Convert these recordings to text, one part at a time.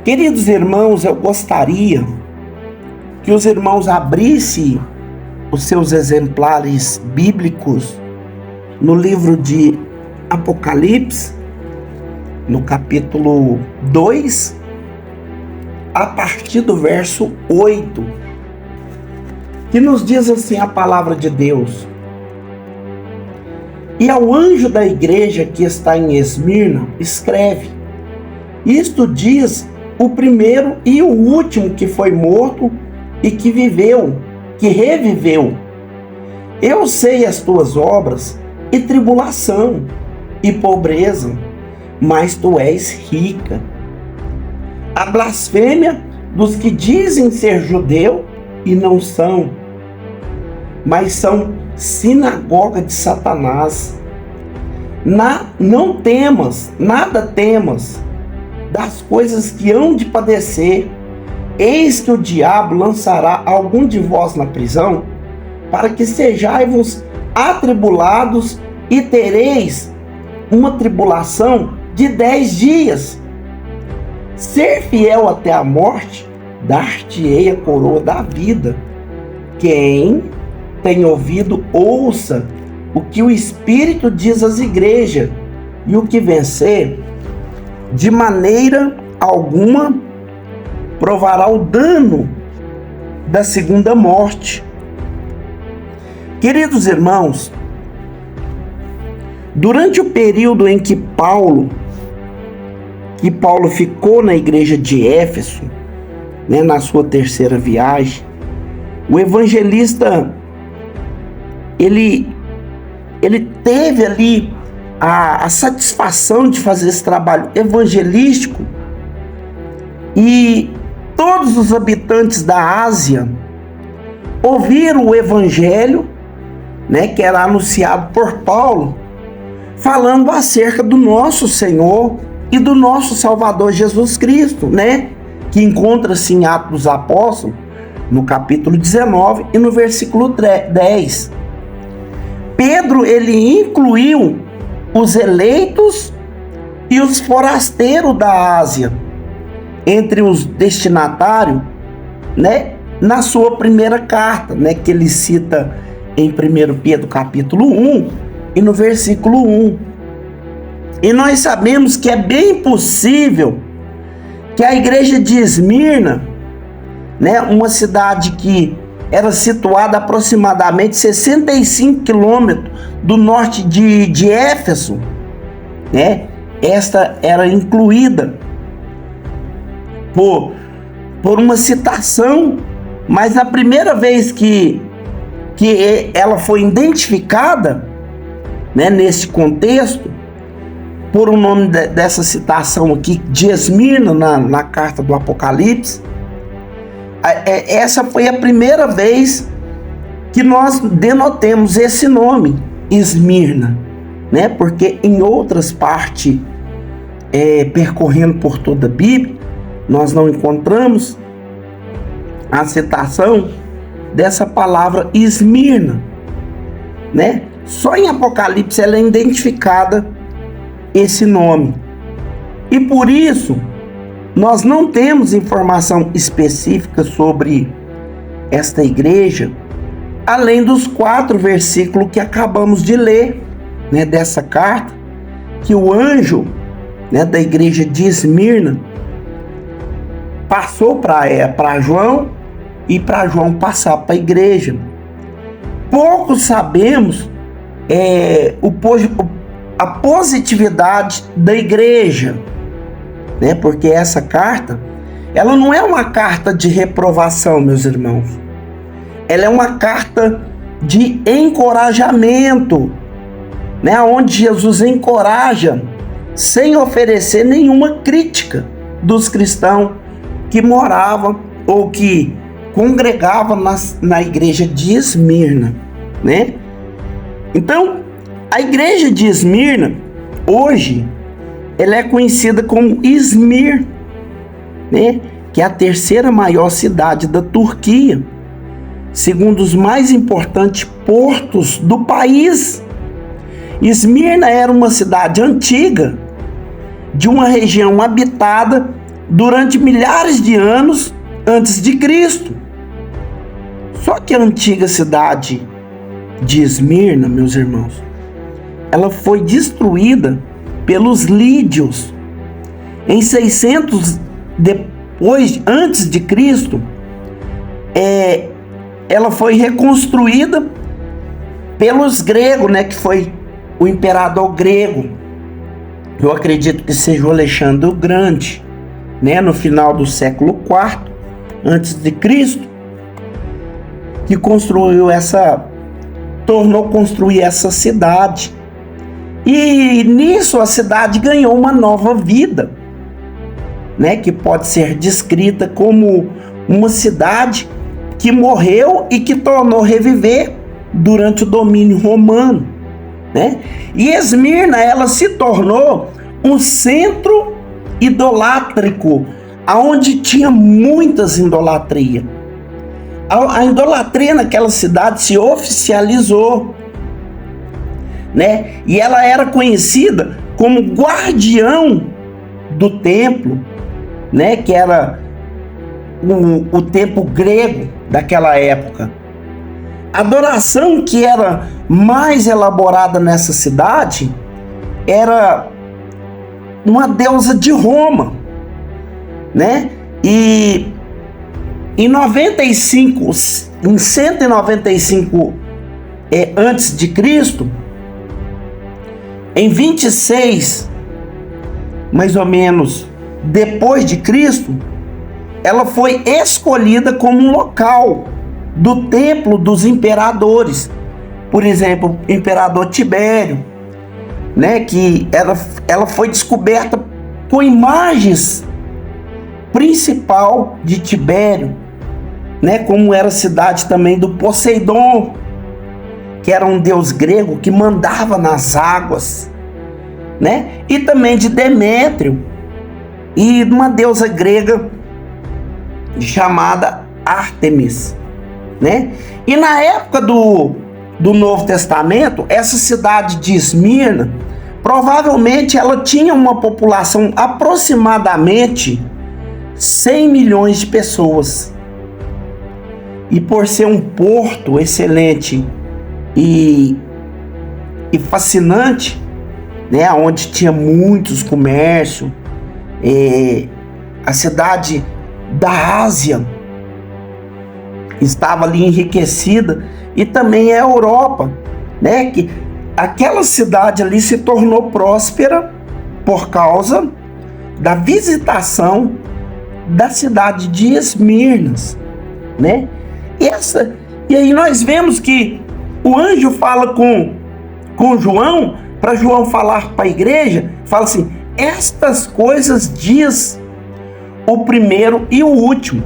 Queridos irmãos, eu gostaria que os irmãos abrissem os seus exemplares bíblicos no livro de Apocalipse, no capítulo 2, a partir do verso 8, que nos diz assim a palavra de Deus: E ao anjo da igreja que está em Esmirna, escreve: Isto diz o primeiro e o último que foi morto e que viveu, que reviveu. Eu sei as tuas obras e tribulação e pobreza, mas tu és rica. A blasfêmia dos que dizem ser judeu e não são, mas são sinagoga de Satanás. Não temas, nada temas das coisas que hão de padecer. Eis que o diabo lançará algum de vós na prisão, para que sejais-vos atribulados e tereis uma tribulação de 10 dias. Ser fiel até a morte, dar-te-ei a coroa da vida. Quem tem ouvido, ouça o que o Espírito diz às igrejas, e o que vencer, de maneira alguma provará o dano da segunda morte. Queridos irmãos, durante o período em que Paulo ficou na igreja de Éfeso, na sua terceira viagem, o evangelista ele teve ali a satisfação de fazer esse trabalho evangelístico, e todos os habitantes da Ásia ouviram o evangelho, que era anunciado por Paulo, falando acerca do nosso Senhor e do nosso Salvador Jesus Cristo, que encontra-se em Atos dos Apóstolos, no capítulo 19 e no versículo 10. Pedro, ele incluiu os eleitos e os forasteiros da Ásia entre os destinatários, na sua primeira carta, que ele cita em 1 Pedro capítulo 1 e no versículo 1. E nós sabemos que é bem possível que a igreja de Esmirna, uma cidade que era situada a aproximadamente 65 quilômetros do norte de Éfeso, esta era incluída por uma citação, mas a primeira vez que ela foi identificada, nesse contexto, por o nome dessa citação aqui, de Esmirna, na carta do Apocalipse, essa foi a primeira vez que nós denotemos esse nome, Esmirna, porque em outras partes, percorrendo por toda a Bíblia, nós não encontramos a citação dessa palavra Esmirna, Só em Apocalipse ela é identificada esse nome. E por isso, nós não temos informação específica sobre esta igreja, além dos 4 versículos que acabamos de ler, dessa carta, que o anjo, da igreja de Esmirna passou para João, e para João passar para a igreja. Pouco sabemos a positividade da igreja, porque essa carta, ela não é uma carta de reprovação, meus irmãos. Ela é uma carta de encorajamento, onde Jesus encoraja, sem oferecer nenhuma crítica, dos cristãos que moravam ou que congregavam na igreja de Esmirna, Então, a igreja de Esmirna, hoje, ela é conhecida como Izmir, que é a terceira maior cidade da Turquia, segundo os mais importantes portos do país. Esmirna era uma cidade antiga, de uma região habitada durante milhares de anos antes de Cristo. Só que a antiga cidade de Esmirna, meus irmãos, ela foi destruída pelos lídios em 600 antes de Cristo. Ela foi reconstruída pelos gregos, né, que foi o imperador grego. Eu acredito que seja o Alexandre o Grande, né, no final do século IV antes de Cristo, que tornou construir essa cidade. E nisso a cidade ganhou uma nova vida, né, que pode ser descrita como uma cidade que morreu e que tornou reviver durante o domínio romano, né? E Esmirna, ela se tornou um centro idolátrico, aonde tinha muitas idolatrias. A idolatria naquela cidade se oficializou, né? E ela era conhecida como guardião do templo, né? Que era o templo grego daquela época. A adoração que era mais elaborada nessa cidade era uma deusa de Roma, né? E em 195 antes de Cristo, em 26 mais ou menos depois de Cristo, ela foi escolhida como um local do templo dos imperadores. Por exemplo, o imperador Tibério, né, que ela foi descoberta com imagens principal de Tibério, né, como era a cidade também do Poseidon, que era um deus grego que mandava nas águas, né, e também de Demétrio e uma deusa grega chamada Ártemis, né? E na época do Novo Testamento, essa cidade de Esmirna, provavelmente ela tinha uma população aproximadamente 100 milhões de pessoas. E por ser um porto excelente e fascinante, né, onde tinha muitos comércios, a cidade da Ásia estava ali enriquecida, e também a Europa, né, que aquela cidade ali se tornou próspera por causa da visitação da cidade de Esmirna, né? E aí nós vemos que o anjo fala com João, para João falar para a igreja, fala assim: estas coisas diz o primeiro e o último.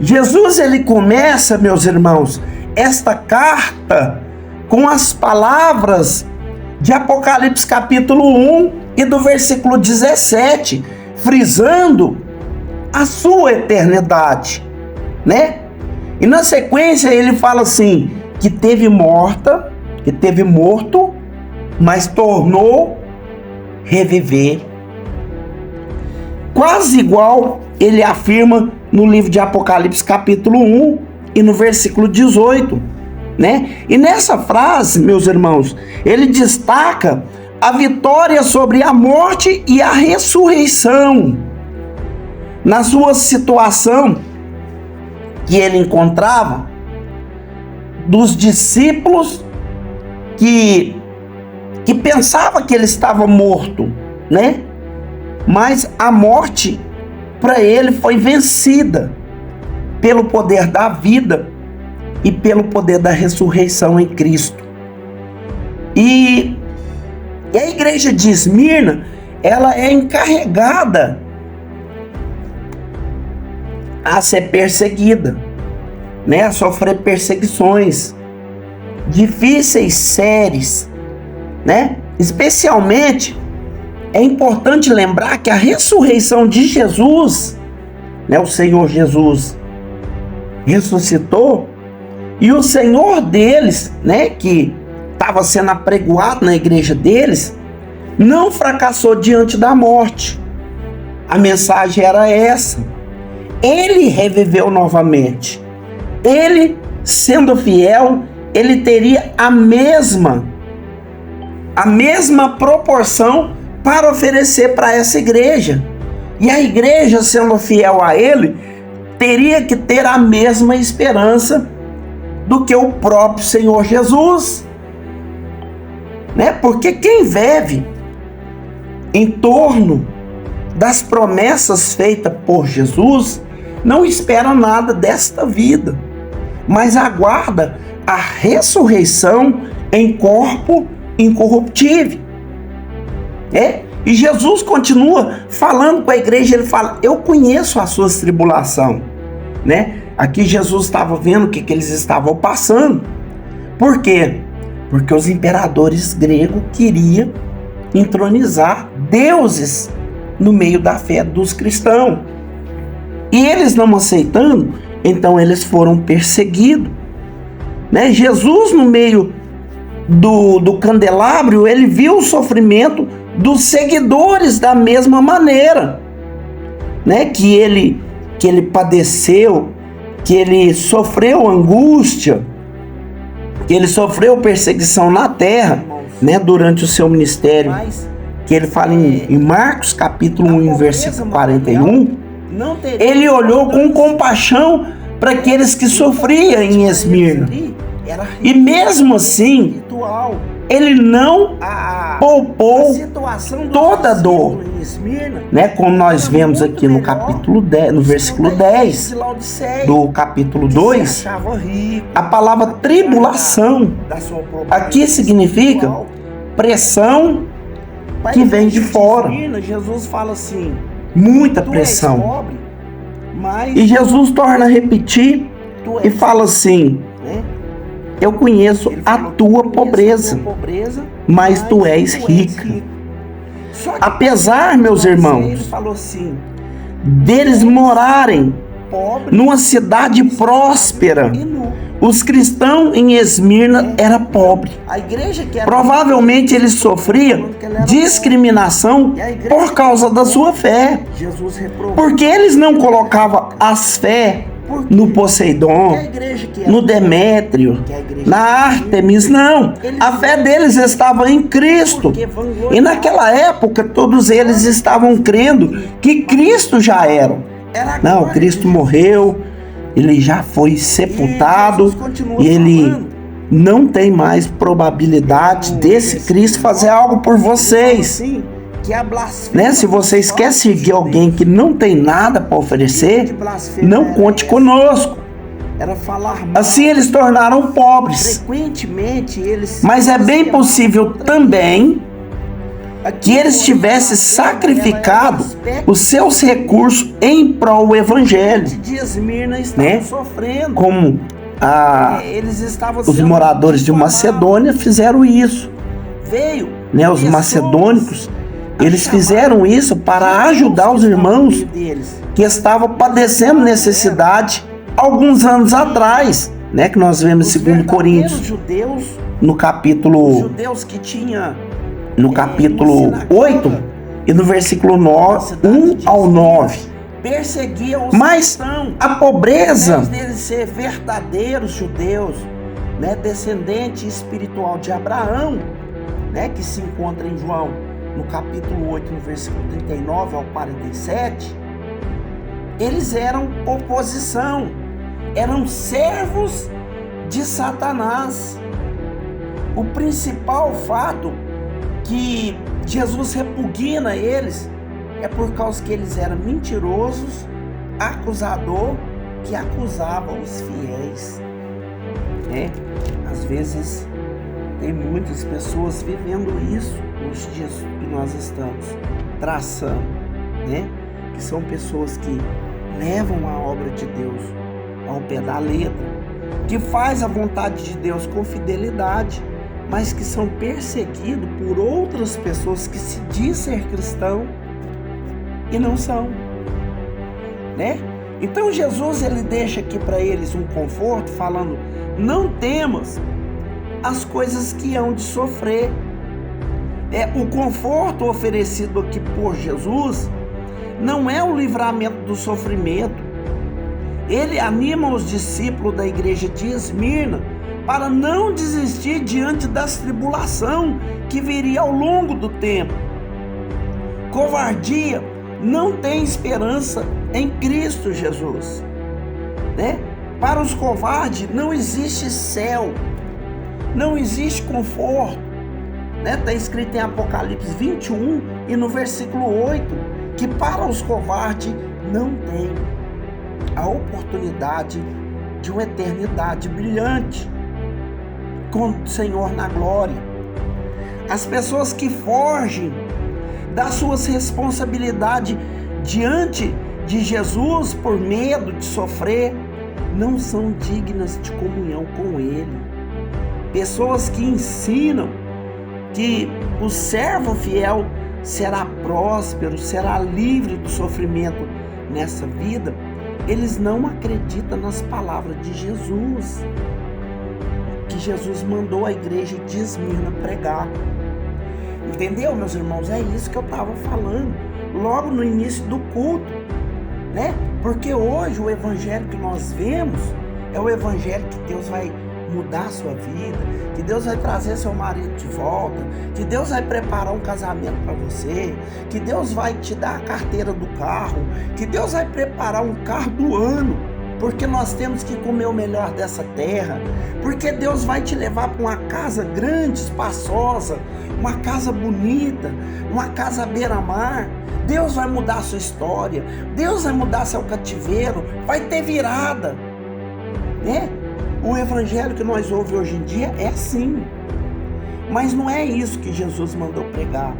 Jesus, ele começa, meus irmãos, esta carta com as palavras de Apocalipse capítulo 1 e do versículo 17, frisando a sua eternidade, né? E na sequência ele fala assim, que teve morto, mas tornou reviver. Quase igual ele afirma no livro de Apocalipse capítulo 1 e no versículo 18, né? E nessa frase, meus irmãos, ele destaca a vitória sobre a morte e a ressurreição. Na sua situação que ele encontrava, dos discípulos que pensava que ele estava morto, né? Mas a morte para ele foi vencida pelo poder da vida e pelo poder da ressurreição em Cristo. E a igreja de Esmirna, ela é encarregada a ser perseguida, né? A sofrer perseguições difíceis, sérias, né? Especialmente é importante lembrar que a ressurreição de Jesus, né, o Senhor Jesus ressuscitou, e o Senhor deles, né, que estava sendo apregoado na igreja deles, não fracassou diante da morte. A mensagem era essa. Ele reviveu novamente. Ele, sendo fiel, ele teria a mesma proporção para oferecer para essa igreja. E a igreja, sendo fiel a ele, teria que ter a mesma esperança do que o próprio Senhor Jesus, né? Porque quem vive em torno das promessas feitas por Jesus não espera nada desta vida, mas aguarda a ressurreição em corpo incorruptível. E Jesus continua falando com a igreja, ele fala: eu conheço as suas tribulações, né? Aqui Jesus estava vendo o que eles estavam passando. Por quê? Porque os imperadores gregos queriam entronizar deuses no meio da fé dos cristãos. E eles não aceitando, então eles foram perseguidos, né? Jesus, no meio do candelabro, ele viu o sofrimento dos seguidores da mesma maneira, né? Que ele padeceu, que ele sofreu angústia, que ele sofreu perseguição na terra, né? Durante o seu ministério, que ele fala em Marcos capítulo 1, versículo 41, ele olhou com compaixão para aqueles que sofriam em Esmirna. E mesmo assim, ele não poupou toda a dor, né? Como nós vemos aqui no capítulo 10, no versículo 10 do capítulo 2, a palavra tribulação aqui significa pressão que vem de fora. Jesus fala assim: muita pressão. E Jesus torna a repetir e fala assim: eu conheço a tua pobreza, mas tu és rica. Apesar, meus irmãos, deles morarem numa cidade próspera, os cristãos em Esmirna eram pobres. Provavelmente eles sofriam discriminação por causa da sua fé, porque eles não colocavam as fé no Poseidon, no Demétrio, na Ártemis, não. A fé deles estava em Cristo. E naquela época todos eles estavam crendo que Cristo já era. Não, Cristo morreu, ele já foi sepultado e ele não tem mais probabilidade desse Cristo fazer algo por vocês. Né? Se vocês querem seguir alguém que não tem nada para oferecer, não conte conosco. Assim eles tornaram pobres. Mas é bem possível também que eles tivessem sacrificado os seus recursos em prol do evangelho, né? Como os moradores de Macedônia fizeram isso, né? Os macedônicos, eles fizeram isso para ajudar os irmãos que estavam padecendo necessidade alguns anos atrás, né? Que nós vemos em 2 Coríntios, no capítulo 8 e no versículo 1 ao 9. Mas a pobreza deles ser verdadeiros judeus, né? Descendente espiritual de Abraão, né? Que se encontra em João no capítulo 8, no versículo 39 ao 47, eles eram oposição, eram servos de Satanás. O principal fato que Jesus repugna eles é por causa que eles eram mentirosos, acusador, que acusavam os fiéis, né? Às vezes tem muitas pessoas vivendo isso nos dias que nós estamos traçando, né? Que são pessoas que levam a obra de Deus ao pé da letra, que faz a vontade de Deus com fidelidade, mas que são perseguidos por outras pessoas que se dizem ser cristão e não são, né? Então Jesus, ele deixa aqui para eles um conforto, falando: não temas as coisas que hão de sofrer. O conforto oferecido aqui por Jesus não é o livramento do sofrimento. Ele anima os discípulos da igreja de Esmirna para não desistir diante das tribulações que viria ao longo do tempo. Covardia não tem esperança em Cristo Jesus, né? Para os covardes não existe céu, não existe conforto, né? Está escrito em Apocalipse 21 e no versículo 8 que para os covardes não tem a oportunidade de uma eternidade brilhante com o Senhor na glória. As pessoas que fogem das suas responsabilidades diante de Jesus por medo de sofrer não são dignas de comunhão com Ele. Pessoas que ensinam que o servo fiel será próspero, será livre do sofrimento nessa vida, eles não acreditam nas palavras de Jesus, que Jesus mandou a igreja de Esmirna pregar. Entendeu, meus irmãos? É isso que eu estava falando logo no início do culto, né? Porque hoje o evangelho que nós vemos é o evangelho que Deus vai mudar a sua vida, que Deus vai trazer seu marido de volta, que Deus vai preparar um casamento para você, que Deus vai te dar a carteira do carro, que Deus vai preparar um carro do ano, porque nós temos que comer o melhor dessa terra, porque Deus vai te levar para uma casa grande, espaçosa, uma casa bonita, uma casa à beira-mar. Deus vai mudar a sua história, Deus vai mudar seu cativeiro, vai ter virada, né? O evangelho que nós ouvimos hoje em dia é assim, mas não é isso que Jesus mandou pregar.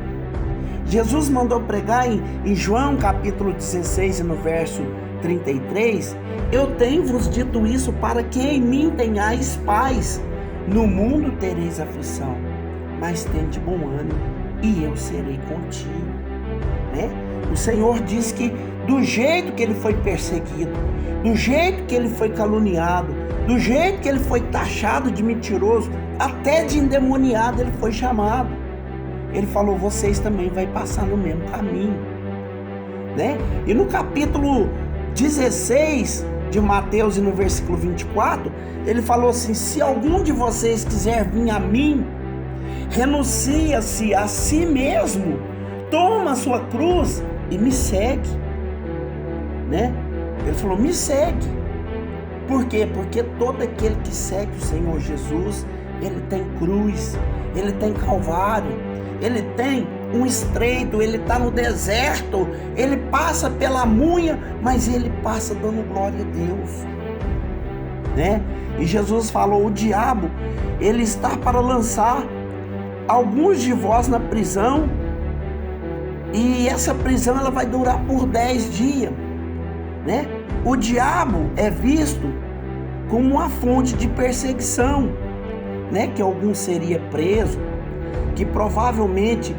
Jesus mandou pregar em João capítulo 16 e no verso 33, eu tenho-vos dito isso para que em mim tenhais paz, no mundo tereis aflição, mas tende bom ânimo e eu serei contigo, né? O Senhor diz que do jeito que ele foi perseguido, do jeito que ele foi caluniado, do jeito que ele foi taxado de mentiroso, até de endemoniado ele foi chamado. Ele falou, vocês também vão passar no mesmo caminho, né? E no capítulo 16 de Mateus e no versículo 24, ele falou assim, se algum de vocês quiser vir a mim, renuncia-se a si mesmo, toma a sua cruz e me segue, né? Ele falou, me segue. Por quê? Porque todo aquele que segue o Senhor Jesus, ele tem cruz, ele tem calvário, ele tem um estreito, ele está no deserto, ele passa pela munha, mas ele passa dando glória a Deus, né? E Jesus falou, o diabo, ele está para lançar alguns de vós na prisão, e essa prisão ela vai durar por 10 dias, né? O diabo é visto como uma fonte de perseguição, né? Que algum seria preso, que provavelmente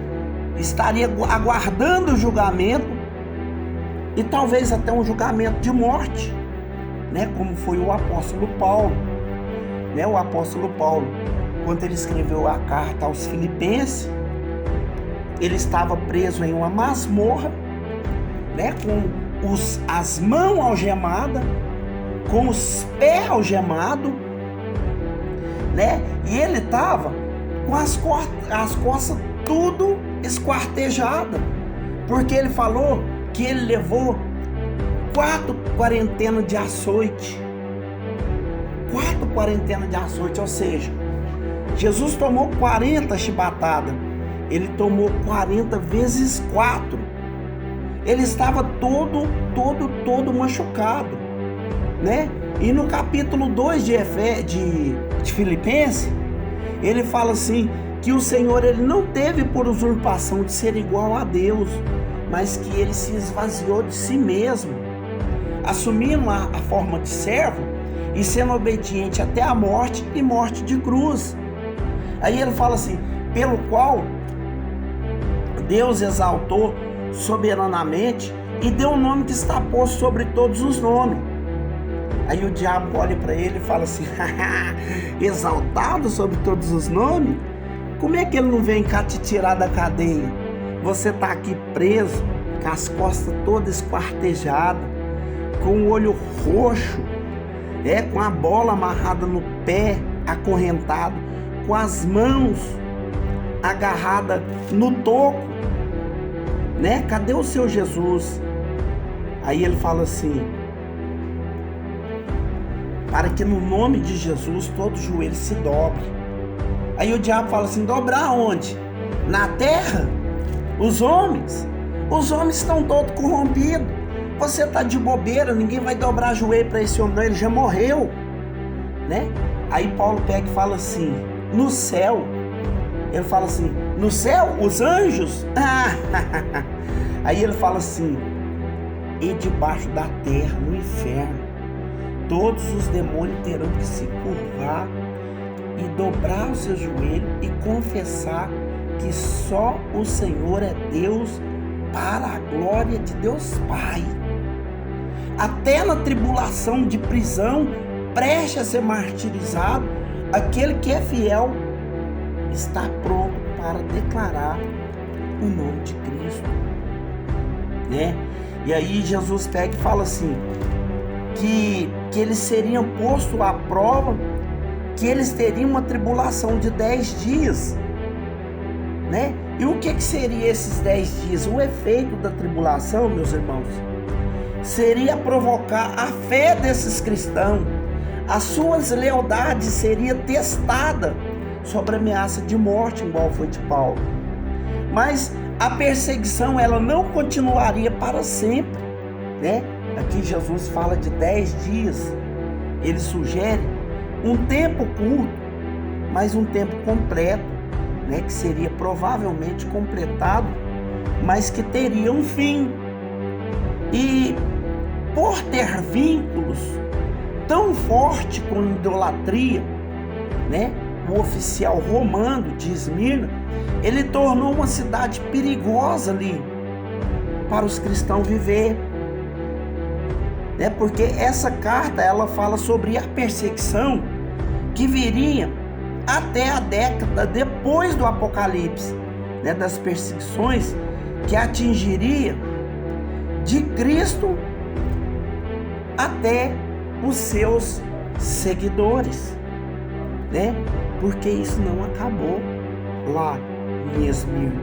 estaria aguardando o julgamento e talvez até um julgamento de morte, né? Como foi o apóstolo Paulo, né? O apóstolo Paulo, quando ele escreveu a carta aos Filipenses, ele estava preso em uma masmorra, né? Com as mãos algemadas, com os pés algemados, né? E ele estava com as costas tudo esquartejada, porque ele falou que ele levou 4 quarentenas de açoite. 4 quarentenas de açoite, ou seja, Jesus tomou 40 chibatadas, ele tomou 40 vezes 4. Ele estava todo machucado, né? E no capítulo 2 de Filipenses, ele fala assim, que o Senhor ele não teve por usurpação de ser igual a Deus, mas que ele se esvaziou de si mesmo, assumindo a forma de servo e sendo obediente até a morte e morte de cruz. Aí ele fala assim, pelo qual Deus exaltou soberanamente e deu um nome que está posto sobre todos os nomes. Aí o diabo olha para ele e fala assim, exaltado sobre todos os nomes? Como é que ele não vem cá te tirar da cadeia? Você está aqui preso, com as costas todas esquartejadas, com o olho roxo, com a bola amarrada no pé, acorrentado, com as mãos agarradas no toco, né? Cadê o seu Jesus? Aí ele fala assim: para que no nome de Jesus todo joelho se dobre. Aí o diabo fala assim: dobrar onde? Na terra? Os homens estão todos corrompidos. Você está de bobeira, ninguém vai dobrar joelho para esse homem, não, ele já morreu, né? Aí Paulo pega e fala assim: no céu. Ele fala assim: no céu, os anjos? Aí ele fala assim: e debaixo da terra, no inferno, todos os demônios terão que se curvar e dobrar o seu joelho e confessar que só o Senhor é Deus, para a glória de Deus Pai. Até na tribulação de prisão, prestes a ser martirizado, aquele que é fiel está pronto para declarar o nome de Cristo, né? E aí Jesus pega e fala assim, que eles seriam postos à prova, que eles teriam uma tribulação de 10 dias, né? E o que seria esses 10 dias? O efeito da tribulação, meus irmãos, seria provocar a fé desses cristãos. As suas lealdades seria testada sobre a ameaça de morte, igual foi de Paulo. Mas a perseguição, ela não continuaria para sempre, né? Aqui Jesus fala de 10 dias. Ele sugere um tempo curto, mas um tempo completo, né? Que seria provavelmente completado, mas que teria um fim. E por ter vínculos tão forte com idolatria, né? O oficial romano de Esmirna, ele tornou uma cidade perigosa ali para os cristãos viver, né? Porque essa carta, ela fala sobre a perseguição que viria até a década depois do Apocalipse, né? Das perseguições que atingiria de Cristo até os seus seguidores, né? Porque isso não acabou lá em Esmirna.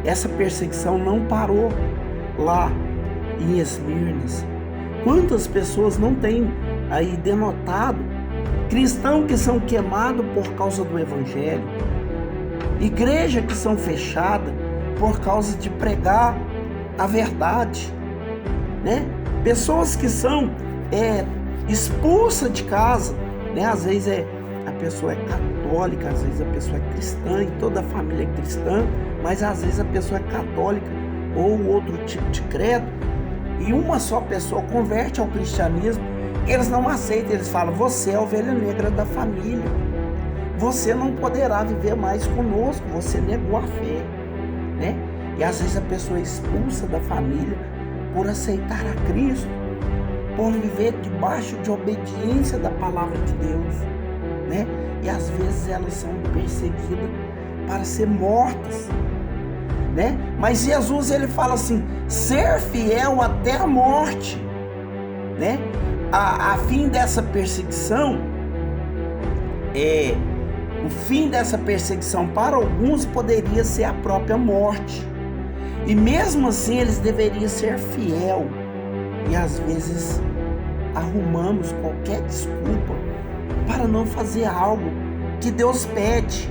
Essa perseguição não parou lá em Esmirna. Quantas pessoas não têm aí denotado cristãos que são queimados por causa do evangelho, igrejas que são fechadas por causa de pregar a verdade, né? Pessoas que são expulsas de casa, né? Às vezes a pessoa é católica, às vezes a pessoa é cristã, e toda a família é cristã, mas às vezes a pessoa é católica ou outro tipo de credo, e uma só pessoa converte ao cristianismo, eles não aceitam, eles falam: você é a ovelha negra da família, você não poderá viver mais conosco, você negou a fé, né? E às vezes a pessoa é expulsa da família por aceitar a Cristo, por viver debaixo de obediência da palavra de Deus, né? E às vezes elas são perseguidas para ser mortas, né? Mas Jesus, ele fala assim: ser fiel até a morte, né? A fim dessa perseguição, o fim dessa perseguição para alguns poderia ser a própria morte. E mesmo assim eles deveriam ser fiel. E às vezes arrumamos qualquer desculpa para não fazer algo que Deus pede.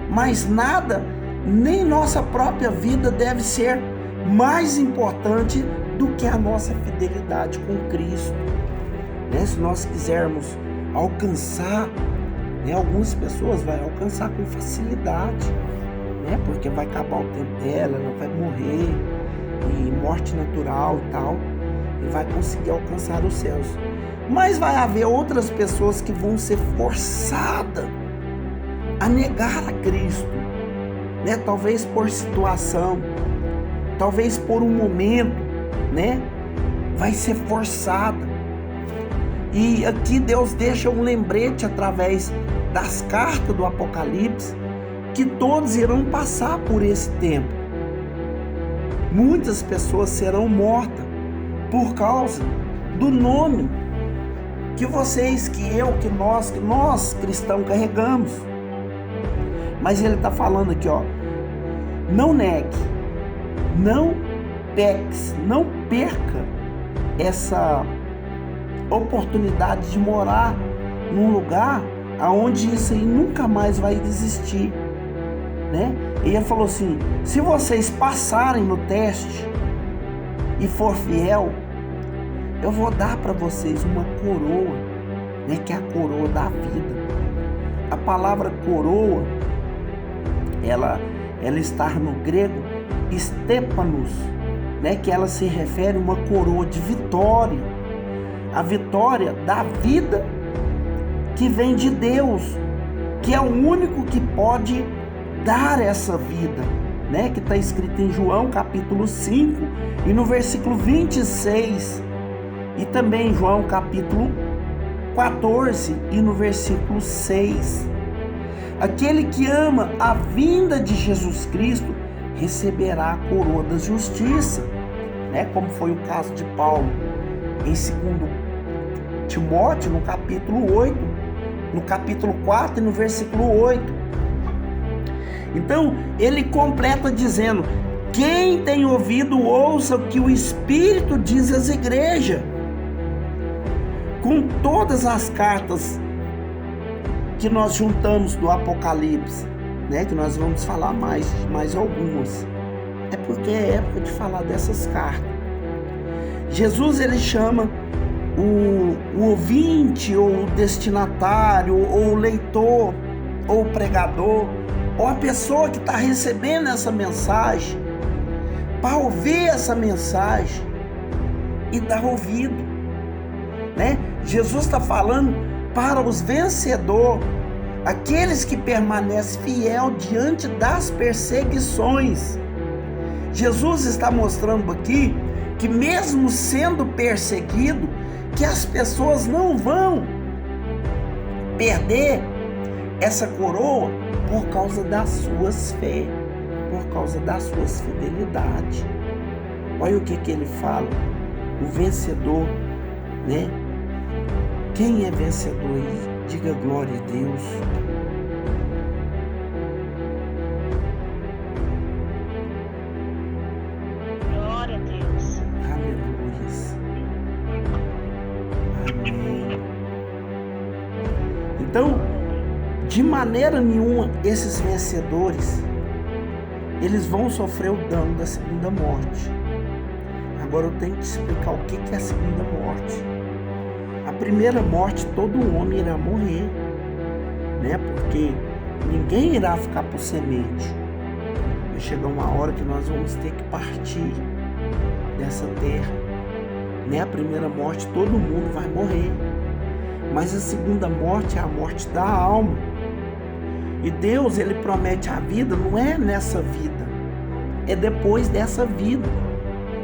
Mas nada, nem nossa própria vida deve ser mais importante do que a nossa fidelidade com Cristo, né? Se nós quisermos alcançar, né, algumas pessoas vão alcançar com facilidade, né? Porque vai acabar o tempo dela, ela vai morrer, e morte natural e tal, e vai conseguir alcançar os céus. Mas vai haver outras pessoas que vão ser forçadas a negar a Cristo, né? Talvez por situação, talvez por um momento, né? Vai ser forçada. E aqui Deus deixa um lembrete através das cartas do Apocalipse, que todos irão passar por esse tempo. muitas pessoas serão mortas por causa do nome que vocês, que eu, que nós cristãos carregamos. Mas ele está falando aqui, ó, não negue, não peques, não perca essa oportunidade de morar num lugar aonde isso aí nunca mais vai existir, né? E ele falou assim: se vocês passarem no teste e for fiel, eu vou dar para vocês uma coroa, né? Que é a coroa da vida. A palavra coroa, ela está no grego Stépanos, né? Que ela se refere a uma coroa de vitória, a vitória da vida que vem de Deus, que é o único que pode dar essa vida, né? Que está escrito em João capítulo 5 e no versículo 26, e também em João capítulo 14 e no versículo 6. Aquele que ama a vinda de Jesus Cristo receberá a coroa da justiça, né? Como foi o caso de Paulo em 2 Timóteo, no capítulo 8, no capítulo 4 e no versículo 8. Então, ele completa dizendo: quem tem ouvido, ouça o que o Espírito diz às igrejas. Com todas as cartas que nós juntamos do Apocalipse, né, que nós vamos falar mais algumas, é porque é época de falar dessas cartas. Jesus, ele chama o ouvinte, ou o destinatário, ou o leitor, ou o pregador, ou a pessoa que está recebendo essa mensagem, para ouvir essa mensagem e dar ouvido, né? Jesus está falando para os vencedores, aqueles que permanecem fiel diante das perseguições. Jesus está mostrando aqui que mesmo sendo perseguido, que as pessoas não vão perder essa coroa por causa das suas fé, por causa das suas fidelidades. Olha o que ele fala, o vencedor, né? Quem é vencedor aí? Diga glória a Deus. Glória a Deus. Aleluias. Amém. Então, de maneira nenhuma, esses vencedores, eles vão sofrer o dano da segunda morte. Agora eu tenho que te explicar o que é a segunda morte. A primeira morte, todo homem irá morrer, né? Porque ninguém irá ficar por semente. Vai chegar uma hora que nós vamos ter que partir dessa terra, né? A primeira morte, todo mundo vai morrer. Mas a segunda morte é a morte da alma. E Deus, ele promete a vida, não é nessa vida, é depois dessa vida,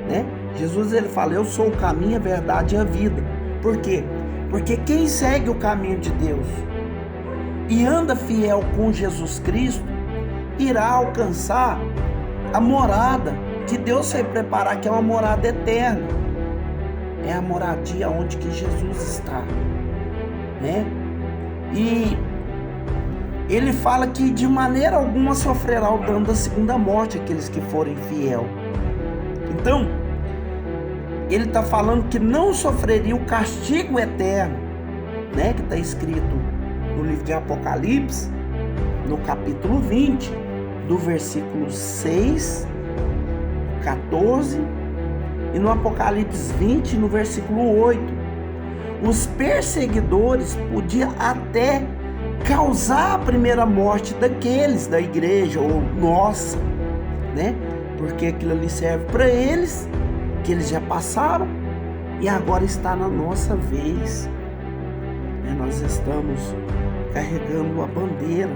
né? Jesus, ele fala: eu sou o caminho, a verdade e a vida. Por quê? Porque quem segue o caminho de Deus e anda fiel com Jesus Cristo, irá alcançar a morada que Deus vai preparar, que é uma morada eterna. É a moradia onde que Jesus está, né? E ele fala que de maneira alguma sofrerá o dano da segunda morte aqueles que forem fiel. Então, ele está falando que não sofreria o castigo eterno, né? Que está escrito no livro de Apocalipse, no capítulo 20, do versículo 6, 14, e no Apocalipse 20, no versículo 8. Os perseguidores podiam até causar a primeira morte daqueles da igreja, ou nossa, né? Porque aquilo ali serve para eles, que eles já passaram, e agora está na nossa vez. Nós estamos carregando a bandeira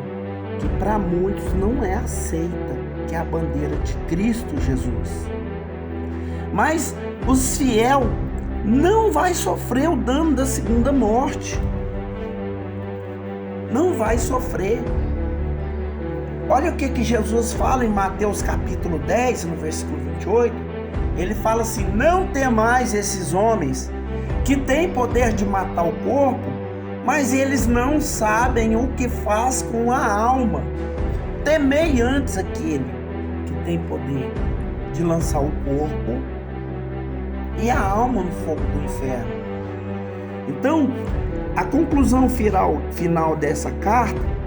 que para muitos não é aceita, que é a bandeira de Cristo Jesus. Mas os fiel não vai sofrer o dano da segunda morte. Não vai sofrer. Olha o que Jesus fala em Mateus capítulo 10, no versículo 28. Ele fala assim: não temais esses homens que têm poder de matar o corpo, mas eles não sabem o que faz com a alma. Temei antes aquele que tem poder de lançar o corpo e a alma no fogo do inferno. Então, a conclusão final dessa carta,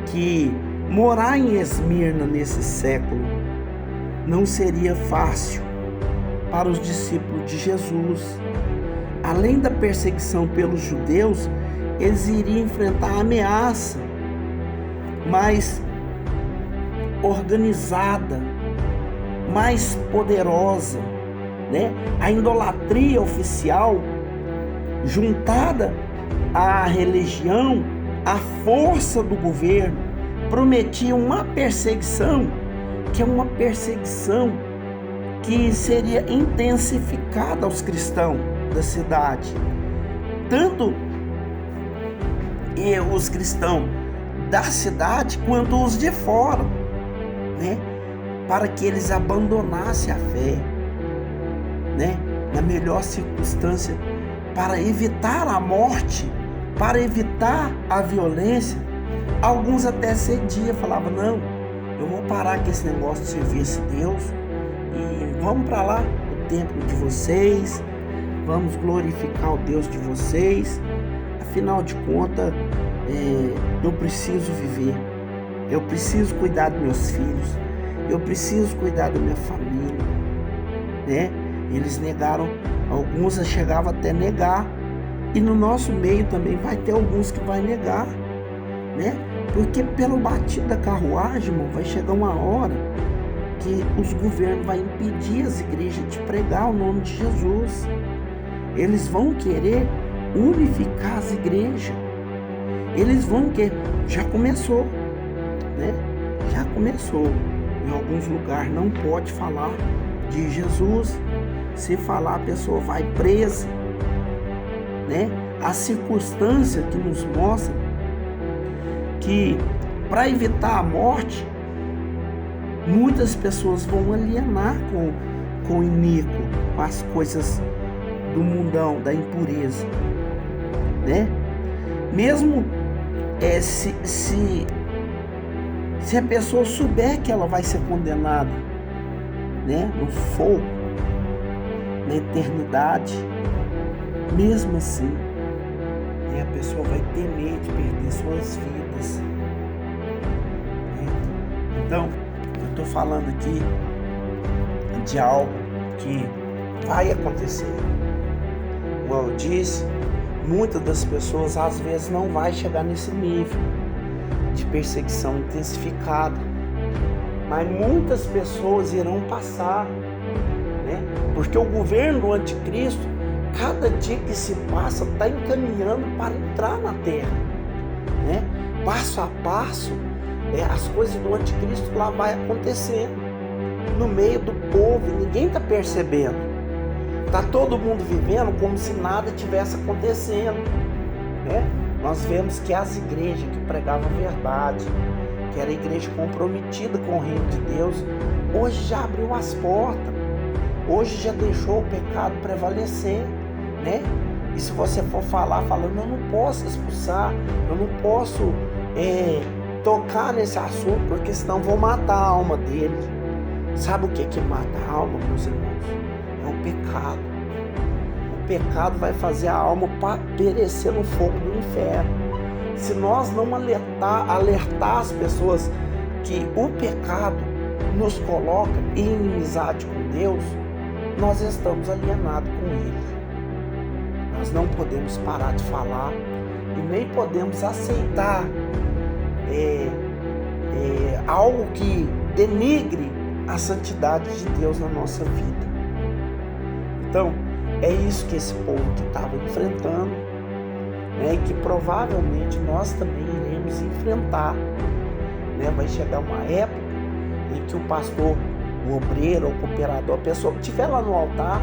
que morar em Esmirna nesse século não seria fácil para os discípulos de Jesus. Além da perseguição pelos judeus, eles iriam enfrentar a ameaça mais organizada, mais poderosa, né? A idolatria oficial juntada à religião, à força do governo, prometia uma perseguição, que é uma perseguição que seria intensificada aos cristãos da cidade, tanto os cristãos da cidade quanto os de fora, né? Para que eles abandonassem a fé, né? Na melhor circunstância, para evitar a morte, para evitar a violência. Alguns até cediam, falavam: não, eu vou parar com esse negócio de servir esse Deus e vamos para lá, o templo de vocês, vamos glorificar o Deus de vocês. Afinal de contas, eu preciso viver, eu preciso cuidar dos meus filhos, eu preciso cuidar da minha família, né? Eles negaram, alguns chegavam até a negar, e no nosso meio também vai ter alguns que vai negar, né? Porque pelo batido da carruagem, irmão, vai chegar uma hora que os governos vão impedir as igrejas de pregar o nome de Jesus. Eles vão querer unificar as igrejas. Eles vão querer, já começou, né? Já começou. Em alguns lugares não pode falar de Jesus. Se falar, a pessoa vai presa, né? A circunstância que nos mostra que, para evitar a morte, muitas pessoas vão alienar com o iníquo, com as coisas do mundão, da impureza, né? Mesmo se a pessoa souber que ela vai ser condenada, né, no fogo, na eternidade, mesmo assim, né, a pessoa vai temer de perder suas vidas, né? Então, eu estou falando aqui de algo que vai acontecer. Como eu disse, muitas das pessoas às vezes não vai chegar nesse nível de perseguição intensificada, mas muitas pessoas irão passar, né? Porque o governo do anticristo, cada dia que se passa, está encaminhando para entrar na terra, né? Passo a passo, as coisas do anticristo lá vai acontecendo no meio do povo, ninguém está percebendo. Está todo mundo vivendo como se nada tivesse acontecendo, né? Nós vemos que as igrejas que pregavam a verdade, que era a igreja comprometida com o reino de Deus, hoje já abriu as portas, hoje já deixou o pecado prevalecer, né? E se você for falar, falando: eu não posso expulsar, eu não posso tocar nesse assunto, porque senão vou matar a alma dele. Sabe o que mata a alma, meus irmãos? É o pecado. O pecado vai fazer a alma perecer no fogo do inferno. Se nós não alertar as pessoas que o pecado nos coloca em inimizade com Deus, nós estamos alienados com Ele. Nós não podemos parar de falar e nem podemos aceitar algo que denigre a santidade de Deus na nossa vida. Então, é isso que esse povo que estava enfrentando, né, e que provavelmente nós também iremos enfrentar, né? Vai chegar uma época em que o pastor, o obreiro, o cooperador, a pessoa que estiver lá no altar,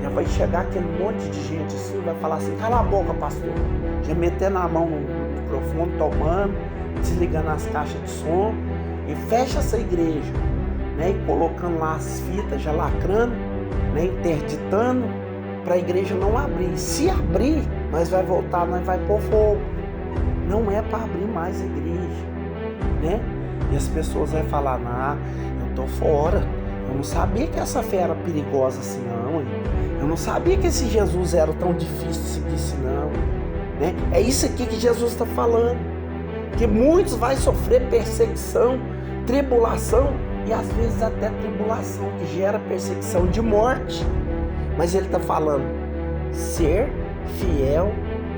já vai chegar aquele monte de gente assim, vai falar assim: cala a boca, pastor, já metendo a mão no profundo, tomando, desligando as caixas de som e fecha essa igreja, né? E colocando lá as fitas, já lacrando, né? Interditando para a igreja não abrir. Se abrir, nós vai voltar, nós vai pôr fogo. Não é para abrir mais a igreja, né? E as pessoas vão falar, eu tô fora. Eu não sabia que essa fé era perigosa assim não, hein? Eu não sabia que esse Jesus era tão difícil de seguir assim não, né? É isso aqui que Jesus está falando, que muitos vão sofrer perseguição, tribulação e às vezes até tribulação que gera perseguição de morte. Mas ele está falando, ser fiel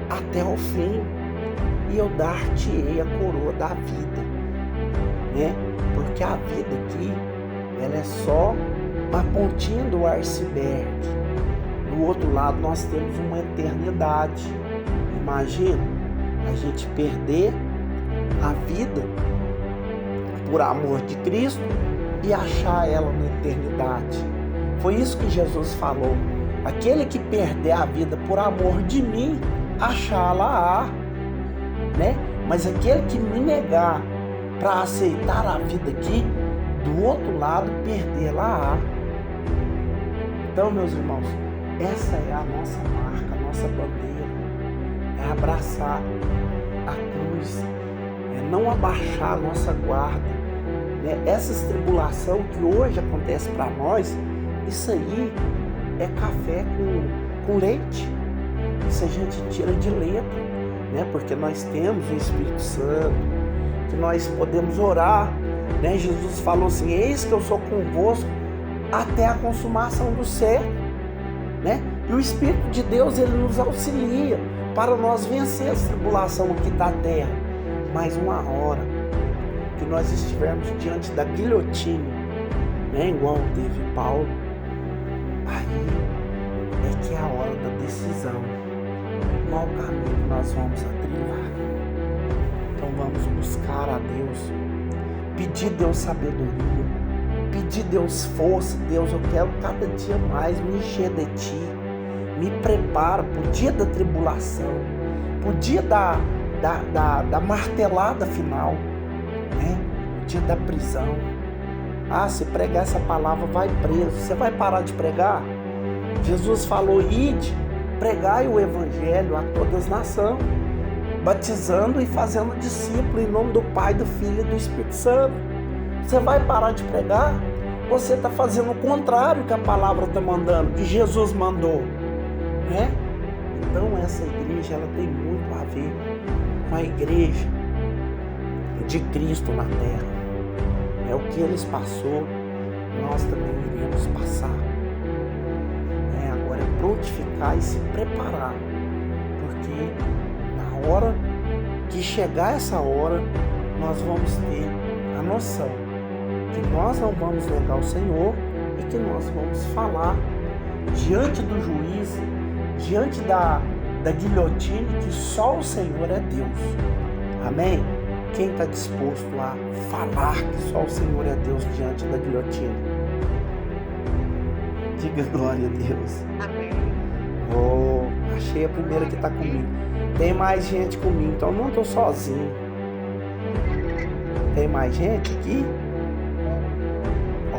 até o fim e eu dar-te-ei a coroa da vida, né? Porque a vida aqui, ela é só uma pontinha do iceberg. Do outro lado nós temos uma eternidade. Imagina a gente perder a vida por amor de Cristo e achar ela na eternidade. Foi isso que Jesus falou. Aquele que perder a vida por amor de mim, achá-la-á, né? Mas aquele que me negar para aceitar a vida aqui, do outro lado, perdê-la-á. Então, meus irmãos, essa é a nossa marca, a nossa bandeira. É abraçar a cruz, é não abaixar a nossa guarda, né? Essas tribulações que hoje acontece para nós, isso aí é café com leite. Isso a gente tira de letra, né? Porque nós temos o Espírito Santo, que nós podemos orar, né? Jesus falou assim, eis que eu sou convosco até a consumação do século, né? E o Espírito de Deus, ele nos auxilia para nós vencer a tribulação aqui da terra. Mas uma hora que nós estivermos diante da guilhotina, né? Igual teve Paulo, aí é que é a hora da decisão. Qual caminho nós vamos trilhar? Então vamos buscar a Deus, pedir Deus sabedoria, pedir Deus força. Deus, eu quero cada dia mais me encher de Ti. Me prepara para o dia da tribulação, para o dia da martelada final, né? O dia da prisão. Se pregar essa palavra, vai preso. Você vai parar de pregar? Jesus falou, ide, pregai o evangelho a todas as nações, batizando e fazendo discípulo em nome do Pai, do Filho e do Espírito Santo. Você vai parar de pregar? Você está fazendo o contrário que a palavra está mandando, que Jesus mandou, né? Então essa igreja, ela tem muito a ver com a igreja de Cristo na terra. É o que eles passou, nós também iremos passar. Agora é prontificar e se preparar, porque na hora que chegar essa hora, nós vamos ter a noção que nós não vamos negar o Senhor e que nós vamos falar diante do juiz, diante da guilhotina, que só o Senhor é Deus. Amém? Quem está disposto a falar que só o Senhor é Deus diante da guilhotina? Diga glória a Deus. Amém. Achei a primeira que está comigo. Tem mais gente comigo, então não estou sozinho. Tem mais gente aqui?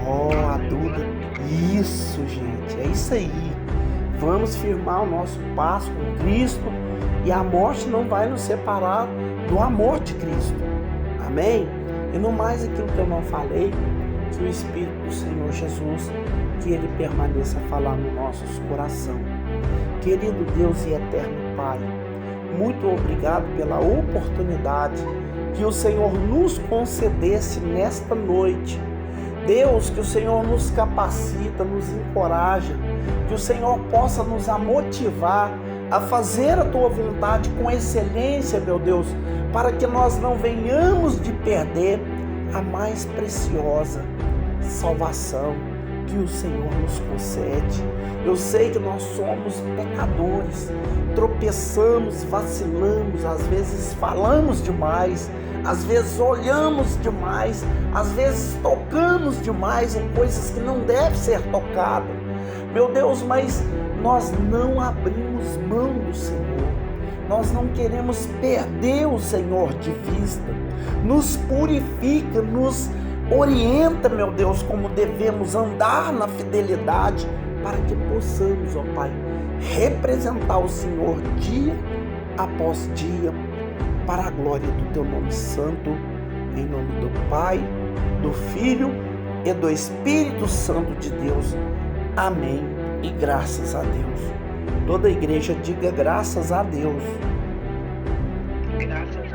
A Duda. Isso, gente, é isso aí. Vamos firmar o nosso passo com Cristo e a morte não vai nos separar do amor de Cristo. Amém? E no mais aquilo que eu não falei, que o Espírito do Senhor Jesus, que Ele permaneça a falar no nosso coração. Querido Deus e eterno Pai, muito obrigado pela oportunidade que o Senhor nos concedesse nesta noite. Deus, que o Senhor nos capacita, nos encoraja, que o Senhor possa nos motivar a fazer a Tua vontade com excelência, meu Deus, para que nós não venhamos de perder a mais preciosa salvação que o Senhor nos concede. Eu sei que nós somos pecadores, tropeçamos, vacilamos, às vezes falamos demais, às vezes olhamos demais, às vezes tocamos demais em coisas que não devem ser tocadas. Meu Deus, mas nós não abrimos mão do Senhor. Nós não queremos perder o Senhor de vista. Nos purifica, nos orienta, meu Deus, como devemos andar na fidelidade, para que possamos, ó Pai, representar o Senhor dia após dia, para a glória do Teu nome santo, em nome do Pai, do Filho e do Espírito Santo de Deus. Amém e graças a Deus. Toda a igreja diga graças a Deus. Graças